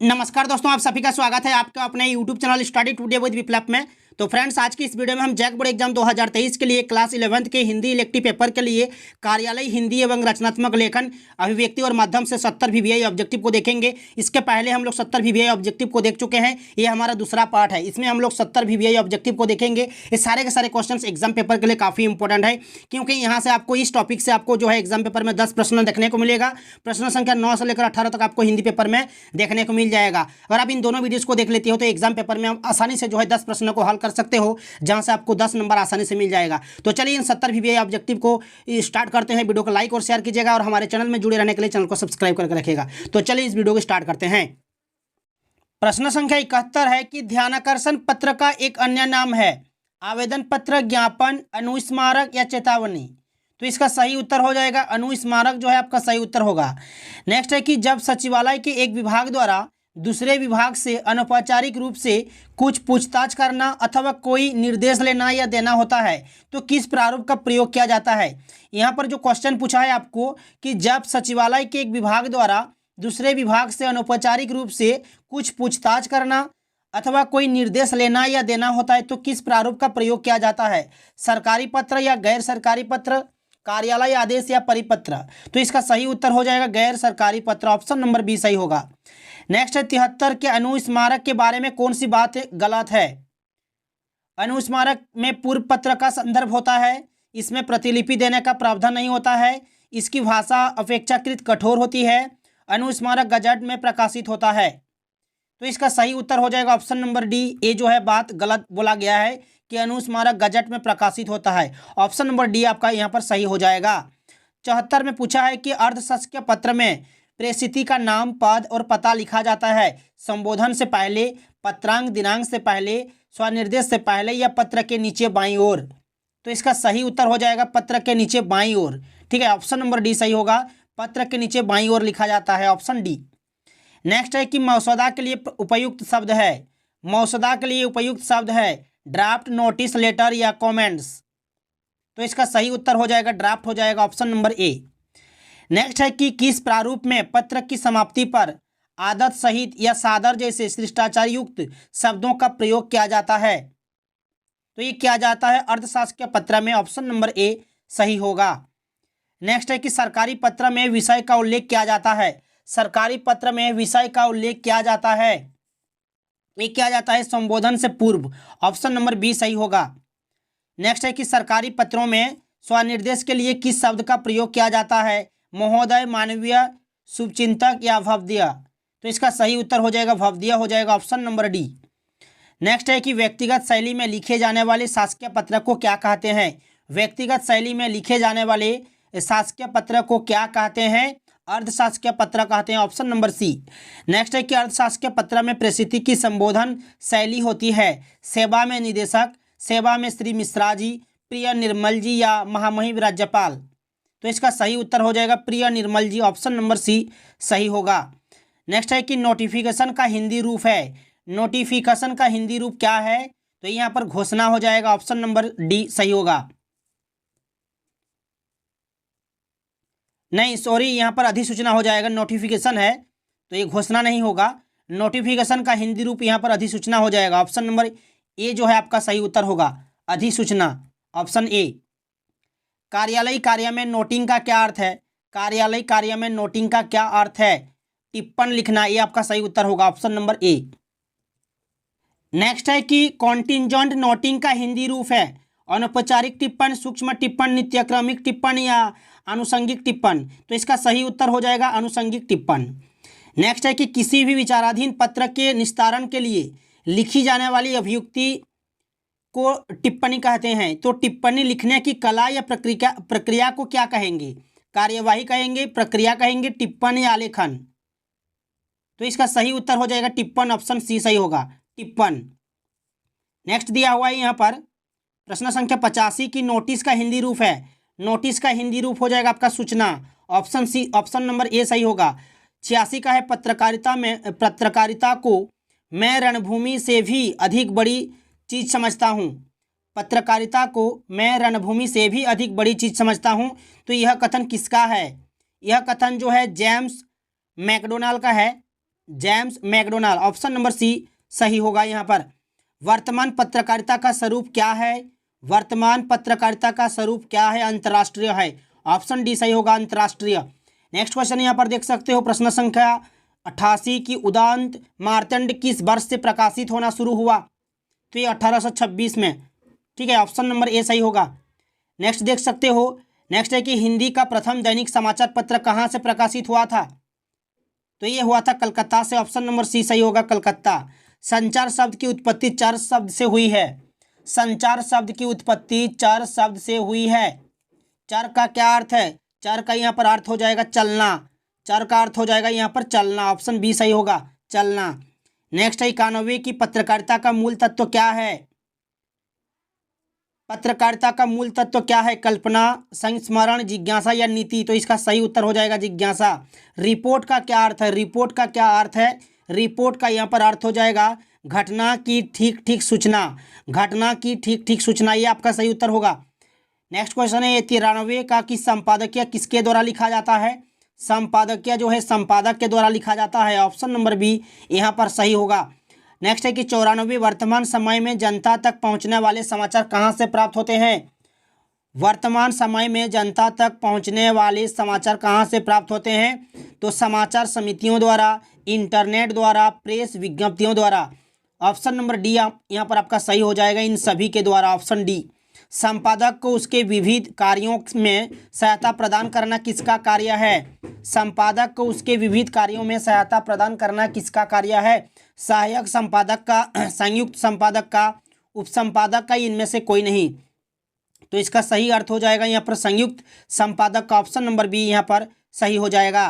नमस्कार दोस्तों, आप सभी का स्वागत है आपका अपने YouTube channel study today with Viplav में। तो फ्रेंड्स, आज की इस वीडियो में हम जैक बोर्ड एग्जाम 2023 के लिए क्लास 11th के हिंदी इलेक्टिव पेपर के लिए कार्यालय हिंदी एवं रचनात्मक लेखन अभिव्यक्ति और माध्यम से 70 VVI ऑब्जेक्टिव को देखेंगे। इसके पहले हम लोग 70 VVI ऑब्जेक्टिव को देख चुके हैं। ये हमारा दूसरा पार्ट है। इसमें हम लोग 70 VVI ऑब्जेक्टिव को देखेंगे। ये सारे के सारे क्वेश्चन एग्जाम पेपर के लिए काफ़ी इंपॉर्टेंट है, क्योंकि यहाँ से आपको इस टॉपिक से आपको जो है एग्जाम पेपर में 10 प्रश्न देखने को मिलेगा। प्रश्न संख्या 9 से लेकर 18 तक आपको हिंदी पेपर में देखने को मिल जाएगा। अगर आप इन दोनों वीडियोस को देख लेते हो तो एग्जाम पेपर में आप आसानी से जो है 10 प्रश्नों को हल कर सकते हो, जहां से आपको 10 नंबर आसानी से मिल जाएगा। तो चलिए इन 70 VVI ऑब्जेक्टिव को स्टार्ट करते हैं। वीडियो को लाइक और शेयर कीजिएगा और हमारे चैनल में जुड़े रहने के लिए चैनल को सब्सक्राइब करके रखिएगा। तो चलिए इस वीडियो को स्टार्ट करते हैं। प्रश्न संख्या 71 है कि ध्यानाकर्षण पत्र का एक अन्य नाम है आवेदन पत्र, ज्ञापन, अनुस्मारक या चेतावनी। तो इसका सही उत्तर हो जाएगा अनुस्मारक जो है आपका सही उत्तर होगा। नेक्स्ट है कि जब सचिवालय के एक विभाग द्वारा दूसरे विभाग से अनौपचारिक रूप से कुछ पूछताछ करना अथवा कोई निर्देश लेना या देना होता है तो किस प्रारूप का प्रयोग किया जाता है। यहाँ पर जो क्वेश्चन पूछा है आपको कि जब सचिवालय के एक विभाग द्वारा दूसरे विभाग से अनौपचारिक रूप से कुछ पूछताछ करना अथवा कोई निर्देश लेना या देना होता है तो किस प्रारूप का प्रयोग किया जाता है। सरकारी पत्र या गैर सरकारी पत्र, कार्यालय आदेश या परिपत्र। तो इसका सही उत्तर हो जाएगा गैर सरकारी पत्र, ऑप्शन नंबर बी सही होगा। नेक्स्ट है 73 के अनुस्मारक के बारे में कौन सी बात गलत है। अनुस्मारक में पूर्व पत्र का संदर्भ होता है, इसमें प्रतिलिपि देने का प्रावधान नहीं होता है, इसकी भाषा अपेक्षाकृत कठोर होती है, अनुस्मारक गजट में प्रकाशित होता है। तो इसका सही उत्तर हो जाएगा ऑप्शन नंबर डी। ये जो है बात गलत बोला गया है कि अनुस्मारक गजट में प्रकाशित होता है। ऑप्शन नंबर डी आपका यहाँ पर सही हो जाएगा। 74 में पूछा है कि अर्धशासकीय पत्र में प्रेषिती का नाम, पद और पता लिखा जाता है संबोधन से पहले, पत्रांक दिनांक से पहले, स्वनिर्देश से पहले या पत्र के नीचे बाईं ओर। तो इसका सही उत्तर हो जाएगा पत्र के नीचे बाईं ओर। ठीक है, ऑप्शन नंबर डी सही होगा, पत्र के नीचे बाईं ओर लिखा जाता है, ऑप्शन डी। नेक्स्ट है कि मसौदा के लिए उपयुक्त शब्द है, मसौदा के लिए उपयुक्त शब्द है ड्राफ्ट, नोटिस, लेटर या कमेंट्स। तो इसका सही उत्तर हो जाएगा ड्राफ्ट हो जाएगा, ऑप्शन नंबर ए। नेक्स्ट है कि किस प्रारूप में पत्र की समाप्ति पर आदत सहित या सादर जैसे शिष्टाचार युक्त शब्दों का प्रयोग किया जाता है। तो ये किया जाता है अर्धशासकीय पत्र में, ऑप्शन नंबर ए सही होगा। नेक्स्ट है कि सरकारी पत्र में विषय का उल्लेख किया जाता है, सरकारी पत्र में विषय का उल्लेख किया जाता है, ये किया जाता है संबोधन से पूर्व, ऑप्शन नंबर बी सही होगा। नेक्स्ट है कि सरकारी पत्रों में स्वनिर्देश के लिए किस शब्द का प्रयोग किया जाता है, महोदय, मानवीय, शुभचिंतक या भवदीय। तो इसका सही उत्तर हो जाएगा भवदीय हो जाएगा, ऑप्शन नंबर डी। नेक्स्ट है कि व्यक्तिगत शैली में लिखे जाने वाले शासकीय पत्र को क्या कहते हैं, व्यक्तिगत शैली में लिखे जाने वाले शासकीय पत्र को क्या कहते हैं, अर्धशासकीय पत्र कहते हैं, ऑप्शन नंबर सी। नेक्स्ट है कि अर्धशासकीय पत्र में प्रसिद्धि की संबोधन शैली होती है सेवा में निदेशक, सेवा में श्री मिश्रा जी, प्रिय निर्मल जी या महामहिम राज्यपाल। तो इसका सही उत्तर हो जाएगा प्रिय निर्मल जी, ऑप्शन नंबर सी सही होगा। नेक्स्ट है कि नोटिफिकेशन का हिंदी रूप है, नोटिफिकेशन का हिंदी रूप क्या है, तो यहाँ पर घोषणा हो जाएगा, ऑप्शन नंबर डी सही होगा। नहीं सॉरी, यहाँ पर अधिसूचना हो जाएगा, नोटिफिकेशन है तो ये घोषणा नहीं होगा। नोटिफिकेशन का हिंदी रूप यहाँ पर अधिसूचना हो जाएगा, ऑप्शन नंबर ए जो है आपका सही उत्तर होगा, अधिसूचना, ऑप्शन ए। कार्यालय कार्य में नोटिंग का क्या अर्थ है, कार्यालय कार्य में नोटिंग का क्या अर्थ है, टिप्पण लिखना, ये आपका सही उत्तर होगा, ऑप्शन नंबर ए। नेक्स्ट है कि कॉन्टिंजेंट नोटिंग का हिंदी रूप है अनौपचारिक टिप्पण, सूक्ष्म टिप्पण, नित्यक्रमिक टिप्पण या आनुषंगिक टिप्पण। तो इसका सही उत्तर हो जाएगा आनुषंगिक टिप्पण। नेक्स्ट है कि किसी भी विचाराधीन पत्र के निस्तारण के लिए लिखी जाने वाली अभियुक्ति को टिप्पणी कहते हैं। तो टिप्पणी लिखने की कला या प्रक्रिया को क्या कहेंगे, कार्यवाही कहेंगे, प्रक्रिया कहेंगे, टिप्पण या आलेखन। तो इसका सही उत्तर हो जाएगा टिप्पण, ऑप्शन सी सही होगा, टिप्पण। नेक्स्ट दिया हुआ है यहाँ पर प्रश्न संख्या 85 की नोटिस का हिंदी रूप है, नोटिस का हिंदी रूप हो जाएगा आपका सूचना, option C, option number A सही होगा। 86 का है पत्रकारिता को मैं रणभूमि से भी अधिक बड़ी चीज़ समझता हूँ, पत्रकारिता को मैं रणभूमि से भी अधिक बड़ी चीज़ समझता हूँ। तो यह कथन किसका है, यह कथन जो है जेम्स मैकडोनाल्ड का है, James McDonald, option number C सही होगा यहाँ पर। वर्तमान पत्रकारिता का स्वरूप क्या है? वर्तमान पत्रकारिता का स्वरूप क्या है? अंतर्राष्ट्रीय है, ऑप्शन डी सही होगा, अंतर्राष्ट्रीय। नेक्स्ट क्वेश्चन यहाँ पर देख सकते हो, प्रश्न संख्या 88 की उदांत मार्तंड किस वर्ष से प्रकाशित होना शुरू हुआ? तो ये 1826 में, ठीक है, ऑप्शन नंबर ए सही होगा। नेक्स्ट देख सकते हो, नेक्स्ट है कि हिंदी का प्रथम दैनिक समाचार पत्र कहाँ से प्रकाशित हुआ था? तो ये हुआ था कलकत्ता से, ऑप्शन नंबर सी सही होगा, कलकत्ता। संचार शब्द की उत्पत्ति चर शब्द से हुई है। संचार शब्द की उत्पत्ति चर शब्द से हुई है। चर का क्या अर्थ है? चर का यहाँ पर अर्थ हो जाएगा चलना। चर का अर्थ हो जाएगा यहाँ पर चलना, ऑप्शन बी सही होगा, चलना। नेक्स्ट है 91 की पत्रकारिता का मूल तत्व क्या है? पत्रकारिता का मूल तत्व क्या है? कल्पना, संस्मरण, जिज्ञासा या नीति? तो इसका सही उत्तर हो जाएगा जिज्ञासा। रिपोर्ट का क्या अर्थ है? रिपोर्ट का क्या अर्थ है? रिपोर्ट का यहाँ पर अर्थ हो जाएगा घटना की ठीक ठीक सूचना। घटना की ठीक ठीक सूचना, ये आपका सही उत्तर होगा। नेक्स्ट क्वेश्चन है 93 का कि संपादकीय किसके द्वारा लिखा जाता है? संपादकीय जो है संपादक के द्वारा लिखा जाता है, ऑप्शन नंबर बी यहाँ पर सही होगा। नेक्स्ट है कि 94 वर्तमान समय में जनता तक पहुंचने वाले समाचार कहां से प्राप्त होते हैं? वर्तमान समय में जनता तक पहुंचने वाले समाचार कहां से प्राप्त होते हैं? तो समाचार समितियों द्वारा, इंटरनेट द्वारा, प्रेस विज्ञप्तियों द्वारा, ऑप्शन नंबर डी यहाँ पर आपका सही हो जाएगा, इन सभी के द्वारा, ऑप्शन डी। संपादक को उसके विविध कार्यों में सहायता प्रदान करना किसका कार्य है? संपादक को उसके विविध कार्यों में सहायता प्रदान करना किसका कार्य है? सहायक संपादक का, संयुक्त संपादक का, उपसंपादक का, इनमें से कोई नहीं। तो इसका सही अर्थ हो जाएगा यहाँ पर संयुक्त संपादक का, ऑप्शन नंबर बी यहाँ पर सही हो जाएगा।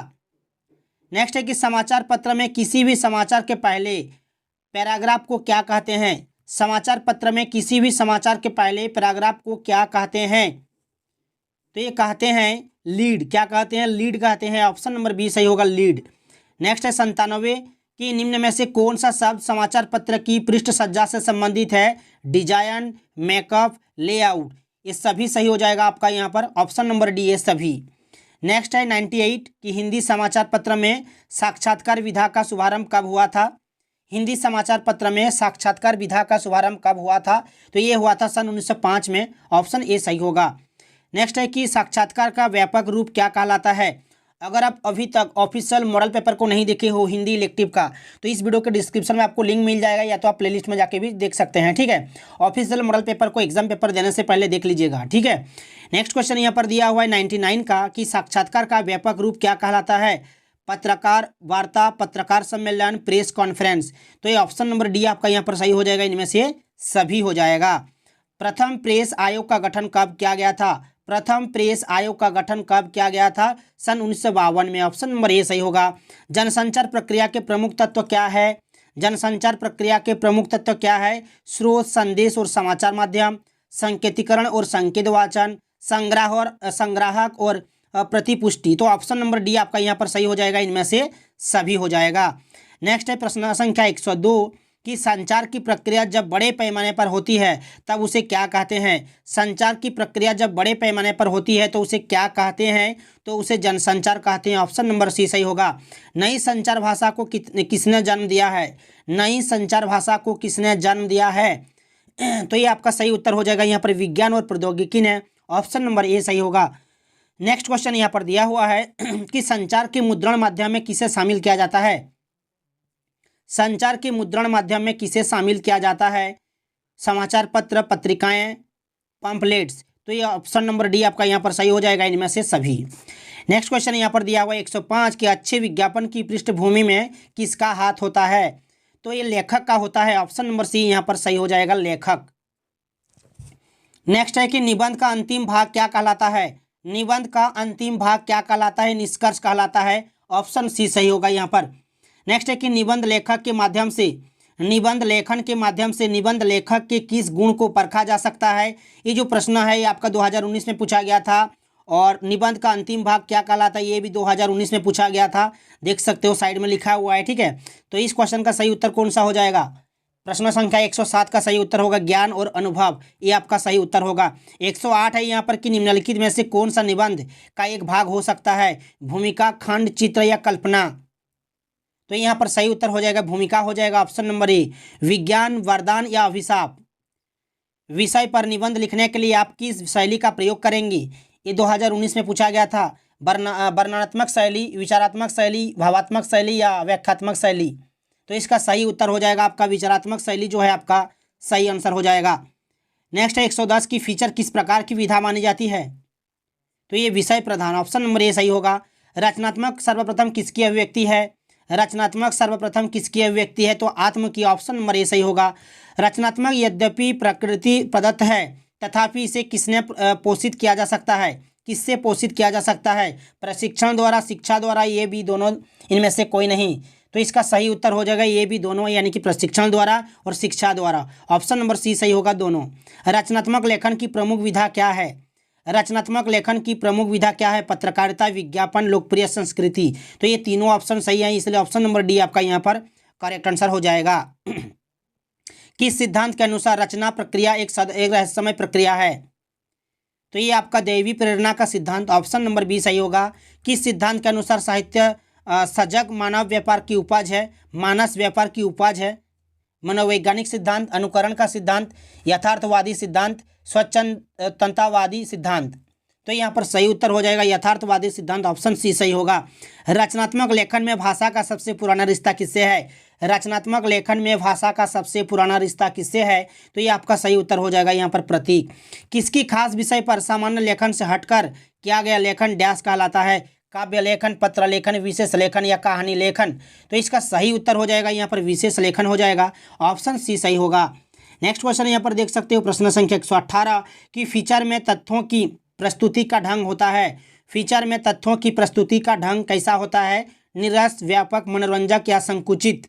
नेक्स्ट है कि समाचार पत्र में किसी भी समाचार के पहले पैराग्राफ को क्या कहते हैं? समाचार पत्र में किसी भी समाचार के पहले पैराग्राफ को क्या कहते हैं? तो ये कहते हैं लीड। क्या कहते हैं? लीड कहते हैं, ऑप्शन नंबर बी सही होगा, लीड। नेक्स्ट है 97 कि निम्न में से कौन सा शब्द समाचार पत्र की पृष्ठ सज्जा से संबंधित है? डिजाइन, मेकअप, लेआउट, ये सभी सही हो जाएगा आपका यहाँ पर, ऑप्शन नंबर डी ये सभी। नेक्स्ट है 98 कि हिंदी समाचार पत्र में साक्षात्कार विधा का शुभारंभ कब हुआ था? हिंदी समाचार पत्र में साक्षात्कार विधा का शुभारंभ कब हुआ था? तो ये हुआ था सन 1905 में, ऑप्शन ए सही होगा। नेक्स्ट है कि साक्षात्कार का व्यापक रूप क्या कहलाता है? अगर आप अभी तक ऑफिशियल मॉडल पेपर को नहीं देखे हो हिंदी इलेक्टिव का, तो इस वीडियो के डिस्क्रिप्शन में आपको लिंक मिल जाएगा, या तो आप प्लेलिस्ट में जाके भी देख सकते हैं, ठीक है। ऑफिशियल मॉडल पेपर को एग्जाम पेपर देने से पहले देख लीजिएगा, ठीक है। नेक्स्ट क्वेश्चन यहाँ पर दिया हुआ है 99 का कि साक्षात्कार का व्यापक रूप क्या कहलाता है? पत्रकार वार्ता, पत्रकार सम्मेलन, प्रेस कॉन्फ्रेंस। तो ये ऑप्शन नंबर डी आपका यहाँ पर सही हो जाएगा, इनमें से सभी हो जाएगा। प्रथम प्रेस आयोग का गठन कब किया गया था? प्रथम प्रेस आयोग का गठन कब किया गया था? सन 1952 में, ऑप्शन नंबर ए सही होगा। जनसंचार प्रक्रिया के प्रमुख तत्व क्या है? जनसंचार प्रक्रिया के प्रमुख तत्व क्या है? स्रोत, संदेश और समाचार माध्यम, संकेतीकरण और संकेत वाचन, संग्राहक और प्रतिपुष्टि। तो ऑप्शन नंबर डी आपका यहाँ पर सही हो जाएगा, इनमें से सभी हो जाएगा। नेक्स्ट है प्रश्न संख्या 102 कि संचार की प्रक्रिया जब बड़े पैमाने पर होती है तब उसे क्या कहते हैं? संचार की प्रक्रिया जब बड़े पैमाने पर होती है तो उसे क्या कहते हैं? तो उसे जनसंचार कहते हैं, ऑप्शन नंबर सी सही होगा। नई संचार भाषा को किसने जन्म दिया है? नई संचार भाषा को किसने जन्म दिया है? तो ये आपका सही उत्तर हो जाएगा यहाँ पर विज्ञान और प्रौद्योगिकी ने, ऑप्शन नंबर ए सही होगा। नेक्स्ट क्वेश्चन यहाँ पर दिया हुआ है कि संचार के मुद्रण माध्यम में किसे शामिल किया जाता है? संचार के मुद्रण माध्यम में किसे शामिल किया जाता है? समाचार पत्र, पत्रिकाएं, पंपलेट्स। तो ये ऑप्शन नंबर डी आपका यहाँ पर सही हो जाएगा, इनमें से सभी। नेक्स्ट क्वेश्चन यहाँ पर दिया हुआ है 105 कि अच्छे विज्ञापन की पृष्ठभूमि में किसका हाथ होता है? तो ये लेखक का होता है, ऑप्शन नंबर सी यहाँ पर सही हो जाएगा, लेखक। नेक्स्ट है कि निबंध का अंतिम भाग क्या कहलाता है? निबंध का अंतिम भाग क्या कहलाता है? निष्कर्ष कहलाता है, ऑप्शन सी सही होगा यहाँ पर। नेक्स्ट है कि निबंध लेखन के माध्यम से निबंध लेखक के किस गुण को परखा जा सकता है? ये जो प्रश्न है ये आपका 2019 में पूछा गया था, और निबंध का अंतिम भाग क्या कहलाता है ये भी 2019 में पूछा गया था, देख सकते हो साइड में लिखा हुआ है, ठीक है। तो इस क्वेश्चन का सही उत्तर कौन सा हो जाएगा? प्रश्न संख्या 107 का सही उत्तर होगा ज्ञान और अनुभव, ये आपका सही उत्तर होगा। 108 है यहाँ पर कि निम्नलिखित में से कौन सा निबंध का एक भाग हो सकता है? भूमिका, खंड, चित्र या कल्पना। तो यहाँ पर सही उत्तर हो जाएगा भूमिका हो जाएगा ऑप्शन नंबर ए। विज्ञान वरदान या अभिशाप विषय पर निबंध लिखने के लिए आप किस शैली का प्रयोग करेंगी? ये 2019 में पूछा गया था। वर्णनात्मक शैली, विचारात्मक शैली, भावात्मक शैली या व्याख्यात्मक शैली? तो इसका सही उत्तर हो जाएगा आपका विचारात्मक शैली जो है आपका सही आंसर हो जाएगा। नेक्स्ट है 110 की फीचर किस प्रकार की विधा मानी जाती है? तो ये विषय प्रधान, ऑप्शन नंबर ए सही होगा। रचनात्मक सर्वप्रथम किसकी अभिव्यक्ति है? रचनात्मक सर्वप्रथम किसकी अभिव्यक्ति है? तो आत्म की, ऑप्शन नंबर ए सही होगा। रचनात्मक यद्यपि प्रकृति प्रदत्त है तथापि इसे किसने पोषित किया जा सकता है? किससे पोषित किया जा सकता है? प्रशिक्षण द्वारा, शिक्षा द्वारा, ये भी दोनों इनमें से कोई नहीं। तो इसका सही उत्तर हो जाएगा ये भी दोनों, यानी कि प्रशिक्षण द्वारा और शिक्षा द्वारा। ऑप्शन नंबर सी सही होगा दोनों। रचनात्मक लेखन की प्रमुख विधा क्या है? रचनात्मक लेखन की प्रमुख विधा क्या है? पत्रकारिता, विज्ञापन, लोकप्रिय संस्कृति। तो ये तीनों ऑप्शन सही हैं, इसलिए ऑप्शन नंबर डी आपका यहाँ पर करेक्ट आंसर हो जाएगा। किस सिद्धांत के अनुसार रचना प्रक्रिया एक रहस्यमय प्रक्रिया है? तो ये आपका दैवी प्रेरणा का सिद्धांत, ऑप्शन नंबर बी सही होगा। किस सिद्धांत के अनुसार साहित्य सजग मानव व्यापार की उपज है? मानस व्यापार की उपज है? मनोवैज्ञानिक सिद्धांत, अनुकरण का सिद्धांत, यथार्थवादी सिद्धांत, स्वच्छंदतावादी सिद्धांत? तो यहाँ पर सही उत्तर हो जाएगा यथार्थवादी सिद्धांत, ऑप्शन सी सही होगा। रचनात्मक लेखन में भाषा का सबसे पुराना रिश्ता किससे है? रचनात्मक लेखन में भाषा का सबसे पुराना रिश्ता किससे है? तो ये आपका सही उत्तर हो जाएगा यहाँ पर प्रतीक। किसकी खास विषय पर सामान्य लेखन से हटकर किया गया लेखन डैश कहलाता है? काव्य लेखन, पत्र लेखन, विशेष लेखन या कहानी लेखन? तो इसका सही उत्तर हो जाएगा यहाँ पर विशेष लेखन हो जाएगा, ऑप्शन सी सही होगा। नेक्स्ट क्वेश्चन यहाँ पर देख सकते हो, प्रश्न संख्या 118 की फीचर में तथ्यों की प्रस्तुति का ढंग होता है। फीचर में तथ्यों की प्रस्तुति का ढंग कैसा होता है? निरस, व्यापक, मनोरंजक या संकुचित?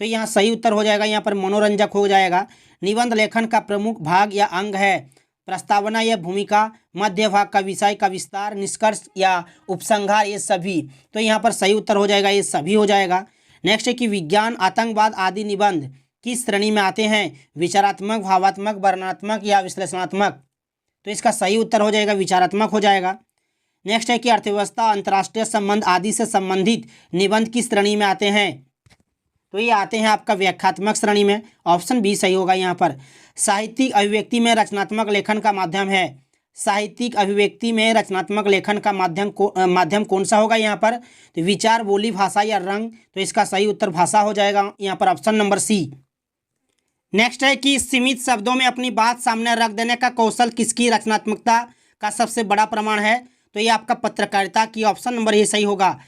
तो यहाँ सही उत्तर हो जाएगा यहाँ पर मनोरंजक हो जाएगा। निबंध लेखन का प्रमुख भाग या अंग है? प्रस्तावना या भूमिका, मध्य भाग का विषय का विस्तार, निष्कर्ष या उपसंहार, ये सभी? तो यहाँ पर सही उत्तर हो जाएगा ये सभी हो जाएगा। नेक्स्ट है कि विज्ञान, आतंकवाद आदि निबंध किस श्रेणी में आते हैं? विचारात्मक, भावात्मक, वर्णनात्मक या विश्लेषणात्मक? तो इसका सही उत्तर हो जाएगा विचारात्मक हो जाएगा। नेक्स्ट है कि अर्थव्यवस्था, अंतर्राष्ट्रीय संबंध आदि से संबंधित निबंध किस श्रेणी में आते हैं? तो ये आते हैं आपका व्याख्यात्मक श्रेणी में, ऑप्शन बी सही होगा यहाँ पर। साहित्यिक अभिव्यक्ति में रचनात्मक लेखन का माध्यम है? साहित्यिक अभिव्यक्ति में रचनात्मक लेखन का माध्यम कौन सा होगा यहाँ पर? तो विचार, बोली, भाषा या रंग? तो इसका सही उत्तर भाषा हो जाएगा यहाँ पर, ऑप्शन नंबर सी। नेक्स्ट है कि सीमित शब्दों में अपनी बात सामने रख देने का कौशल किसकी रचनात्मकता का सबसे बड़ा प्रमाण है? तो ये आपका पत्रकारिता की, ऑप्शन नंबर ए सही होगा।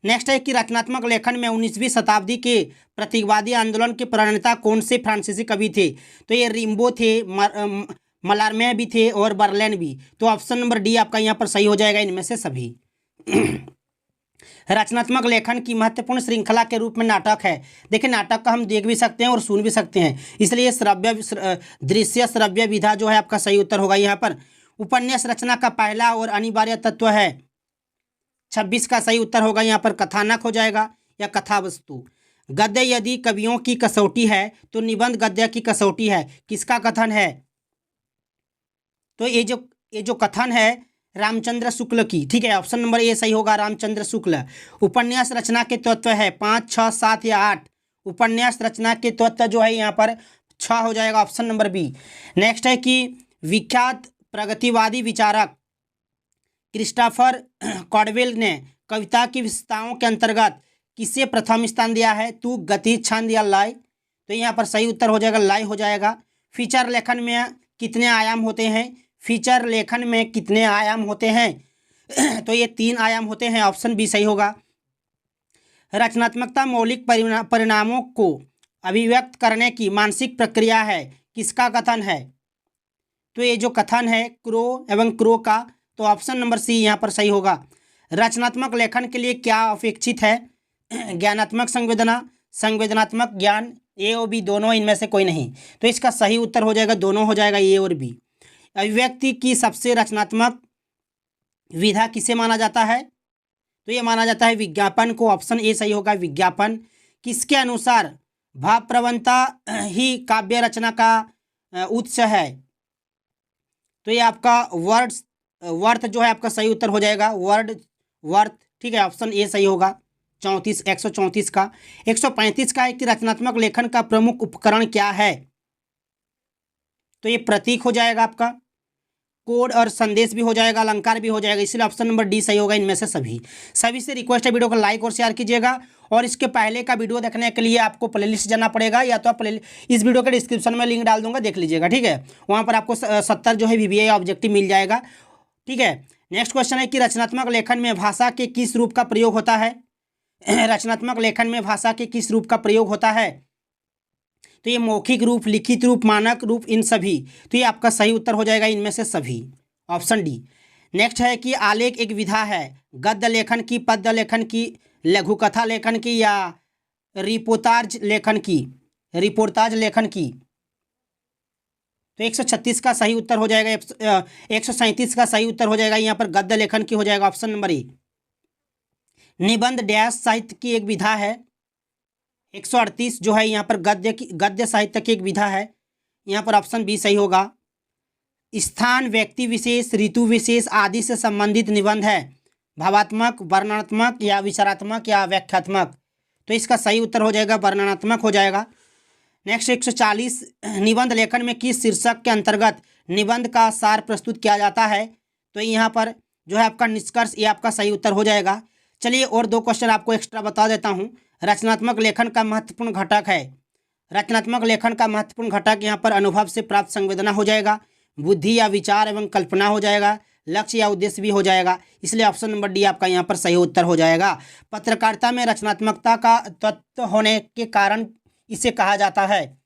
नेक्स्ट है कि रचनात्मक लेखन में 19वीं शताब्दी के प्रतीकवादी आंदोलन के प्रणेता कौन से फ्रांसीसी कवि थे? तो ये रिम्बो थे, मलारमे भी थे और बर्लेन भी। तो ऑप्शन नंबर डी आपका यहाँ पर सही हो जाएगा इनमें से सभी। रचनात्मक लेखन की महत्वपूर्ण श्रृंखला के रूप में नाटक है। देखिए नाटक का हम देख भी सकते हैं और सुन भी सकते हैं, इसलिए दृश्य श्रव्य विधा जो है आपका सही उत्तर होगा यहाँ पर। उपन्यास रचना का पहला और अनिवार्य तत्व है? 26 का सही उत्तर होगा यहाँ पर कथानक हो जाएगा या कथा वस्तु। गद्य यदि कवियों की कसौटी है तो निबंध गद्य की कसौटी है, किसका कथन है? तो ये जो कथन है रामचंद्र शुक्ल की, ठीक है, ऑप्शन नंबर ए सही होगा रामचंद्र शुक्ल। उपन्यास रचना के तत्व है 5, 6, 7 या 8? उपन्यास रचना के तत्व जो है यहाँ पर 6 हो जाएगा, ऑप्शन नंबर बी। नेक्स्ट है कि विख्यात प्रगतिवादी विचारक क्रिस्टोफर कॉडवेल ने कविता की विशेषताओं के अंतर्गत किसे प्रथम स्थान दिया है? तू, गति, छंद या लय? तो यहाँ पर सही उत्तर हो जाएगा लय हो जाएगा। फीचर लेखन में कितने आयाम होते हैं? फीचर लेखन में कितने आयाम होते हैं? तो ये 3 आयाम होते हैं, ऑप्शन बी सही होगा। रचनात्मकता मौलिक परिणामों को अभिव्यक्त करने की मानसिक प्रक्रिया है, किसका कथन है? तो ये जो कथन है क्रो एवं क्रो का, तो ऑप्शन नंबर सी यहाँ पर सही होगा। रचनात्मक लेखन के लिए क्या अपेक्षित है? ज्ञानात्मक संवेदना, संवेदनात्मक ज्ञान, ए और बी दोनों, इनमें से कोई नहीं। तो इसका सही उत्तर हो जाएगा दोनों हो जाएगा, ए और बी। अभिव्यक्ति की सबसे रचनात्मक विधा किसे माना जाता है? तो ये माना जाता है विज्ञापन को, ऑप्शन ए सही होगा विज्ञापन। किसके अनुसार भाव प्रवणता ही काव्य रचना का उत्स है? तो ये आपका वर्थ जो है आपका सही उत्तर हो जाएगा वर्थ, ठीक है, ऑप्शन ए सही होगा। 34 134 का। 135 का है कि रचनात्मक लेखन का प्रमुख उपकरण क्या है? तो ये प्रतीक हो जाएगा आपका, कोड और संदेश भी हो जाएगा, अलंकार भी हो जाएगा, इसलिए ऑप्शन नंबर डी सही होगा इनमें से सभी। सभी से रिक्वेस्ट है वीडियो को लाइक और शेयर कीजिएगा, और इसके पहले का वीडियो देखने के लिए आपको प्लेलिस्ट जाना पड़ेगा, या तो आप इस वीडियो के डिस्क्रिप्शन में लिंक डाल दूंगा, देख लीजिएगा, ठीक है। वहाँ पर आपको 70 जो है VBA ऑब्जेक्टिव मिल जाएगा, ठीक है। नेक्स्ट क्वेश्चन है कि रचनात्मक लेखन में भाषा के किस रूप का प्रयोग होता है? रचनात्मक लेखन में भाषा के किस रूप का प्रयोग होता है? तो ये मौखिक रूप, लिखित रूप, मानक रूप, इन सभी। तो ये आपका सही उत्तर हो जाएगा इनमें से सभी, ऑप्शन डी। नेक्स्ट है कि आलेख एक विधा है गद्य लेखन की, पद्य लेखन की, लघुकथा लेखन की, या रिपोर्टाज लेखन की? रिपोर्टाज लेखन की। तो 136 का सही उत्तर हो जाएगा, 137 का सही उत्तर हो जाएगा यहाँ पर गद्य लेखन की हो जाएगा, ऑप्शन नंबर ए। निबंध डैश साहित्य की एक विधा है। 138 जो है यहाँ पर गद्य साहित्य की एक विधा है, यहाँ पर ऑप्शन बी सही होगा। स्थान, व्यक्ति विशेष, ऋतु विशेष आदि से संबंधित निबंध है, भावात्मक, वर्णनात्मक, या विचारात्मक, या व्याख्यात्मक? तो इसका सही उत्तर हो जाएगा वर्णनात्मक हो जाएगा। नेक्स्ट 140, निबंध लेखन में किस शीर्षक के अंतर्गत निबंध का सार प्रस्तुत किया जाता है? तो यहाँ पर जो है आपका निष्कर्ष, ये आपका सही उत्तर हो जाएगा। चलिए और 2 क्वेश्चन आपको एक्स्ट्रा बता देता हूँ। रचनात्मक लेखन का महत्वपूर्ण घटक है, रचनात्मक लेखन का महत्वपूर्ण घटक यहाँ पर अनुभव से प्राप्त संवेदना हो जाएगा, बुद्धि या विचार एवं कल्पना हो जाएगा, लक्ष्य या उद्देश्य भी हो जाएगा, इसलिए ऑप्शन नंबर डी आपका यहाँ पर सही उत्तर हो जाएगा। पत्रकारिता में रचनात्मकता का तत्व होने के कारण इसे कहा जाता है,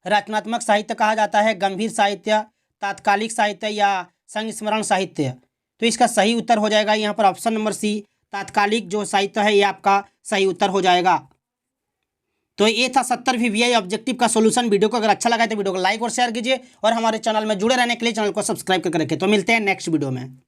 रचनात्मक साहित्य कहा जाता है, गंभीर साहित्य, तात्कालिक साहित्य, या संस्मरण साहित्य? तो इसका सही उत्तर हो जाएगा यहाँ पर ऑप्शन नंबर सी, तात्कालिक जो साहित्य है ये आपका सही उत्तर हो जाएगा। तो ये था 70 VBA ऑब्जेक्टिव का सॉल्यूशन। वीडियो को अगर अच्छा लगा तो वीडियो को लाइक और शेयर कीजिए, और हमारे चैनल में जुड़े रहने के लिए चैनल को सब्सक्राइब करके रखें। तो मिलते हैं नेक्स्ट वीडियो में।